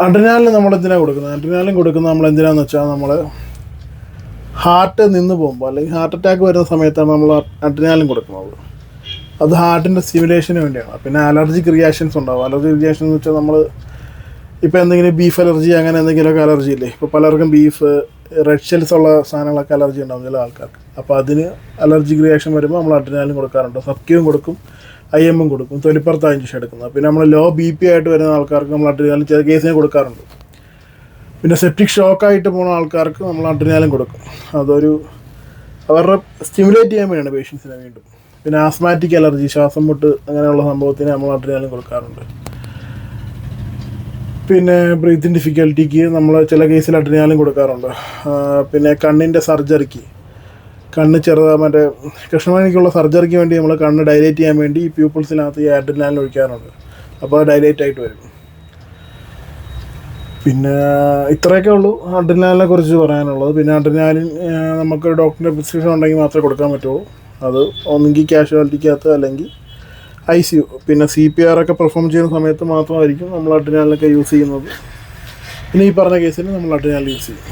Adrenaline നമ്മളെന്തിനാണ് കൊടുക്കുന്നത്? Adrenaline കൊടുക്കുന്നത് നമ്മളെന്തിനാന്ന് വെച്ചാൽ നമ്മൾ ഹാർട്ട് നിന്ന് പോകുമ്പോൾ അല്ലെങ്കിൽ ഹാർട്ട് അറ്റാക്ക് വരുന്ന സമയത്താണ് നമ്മൾ അഡ്രിനാലിൻ കൊടുക്കുന്നത്. അത് ഹാർട്ടിൻ്റെ സ്റ്റിമുലേഷന് വേണ്ടിയാണ്. പിന്നെ അലർജിക് റിയാക്ഷൻസ് ഉണ്ടാവും. അലർജിക് റിയാക്ഷൻ എന്ന് വെച്ചാൽ നമ്മൾ ഇപ്പോൾ എന്തെങ്കിലും ബീഫ് അലർജി അങ്ങനെ എന്തെങ്കിലുമൊക്കെ അലർജി ഇല്ലേ, ഇപ്പോൾ പലർക്കും ബീഫ് റെഡ് ഷെൽസ് ഉള്ള സാധനങ്ങളൊക്കെ അലർജി ഉണ്ടാവും ചില ആൾക്കാർക്ക്. അപ്പോൾ അതിന് അലർജിക് റിയാക്ഷൻ വരുമ്പോൾ നമ്മൾ അഡ്രിനാലിൻ കൊടുക്കാറുണ്ട്. സബ്ക്യൂവും കൊടുക്കും, IM-ഉം കൊടുക്കും, തൊലിപ്പുറത്താണ് ഇഞ്ചക്ഷൻ എടുക്കുന്നത്. പിന്നെ നമ്മൾ ലോ BP ആയിട്ട് വരുന്ന ആൾക്കാർക്ക് നമ്മൾ അഡ്രിനാലിൻ ചില കേസിന് കൊടുക്കാറുണ്ട്. പിന്നെ സെപ്റ്റിക് ഷോക്കായിട്ട് പോകുന്ന ആൾക്കാർക്ക് നമ്മൾ അഡ്രിനാലിൻ കൊടുക്കും. അതൊരു അവരുടെ സ്റ്റിമുലേറ്റ് ചെയ്യാൻ വേണ്ടിയാണ് പേഷ്യൻസിനെ വീണ്ടും. പിന്നെ ആസ്മാറ്റിക് അലർജി, ശ്വാസം മുട്ട് അങ്ങനെയുള്ള സംഭവത്തിന് നമ്മൾ അഡ്രിനാലിൻ കൊടുക്കാറുണ്ട്. പിന്നെ ബ്രീത്തിങ് ഡിഫിക്കൽറ്റിക്ക് നമ്മൾ ചില കേസിൽ അഡ്രിനാലിൻ കൊടുക്കാറുണ്ട്. പിന്നെ കണ്ണിൻ്റെ സർജറിക്ക്, കണ്ണ് മറ്റേ കൃഷ്ണമണിക്കുള്ള സർജറിക്ക് വേണ്ടി നമ്മൾ കണ്ണ് ഡൈലേറ്റ് ചെയ്യാൻ വേണ്ടി ഈ പ്യൂപ്പിൾസിനകത്ത് ഈ അഡ്രിനാലിൻ ഒഴിക്കാറുണ്ട്. അപ്പോൾ അത് ഡൈലേറ്റ് ആയിട്ട് വരും. പിന്നെ ഇത്രയൊക്കെ ഉള്ളൂ അഡ്രിനാലിനെ കുറിച്ച് പറയാനുള്ളത്. പിന്നെ അഡ്രിനാലിൻ നമുക്ക് ഡോക്ടറിൻ്റെ പ്രിസ്ക്രിപ്ഷൻ ഉണ്ടെങ്കിൽ മാത്രമേ കൊടുക്കാൻ പറ്റുള്ളൂ. അത് ഒന്നെങ്കിൽ കാഷ്വാലിറ്റിക്കകത്ത് അല്ലെങ്കിൽ ICU. പിന്നെ CPR ഒക്കെ പെർഫോം ചെയ്യുന്ന സമയത്ത് മാത്രമായിരിക്കും നമ്മൾ അഡ്രിനാലിനൊക്കെ യൂസ് ചെയ്യുന്നത്. പിന്നെ ഈ പറഞ്ഞ കേസിൽ നമ്മൾ അഡ്രിനാലിൻ യൂസ് ചെയ്യും.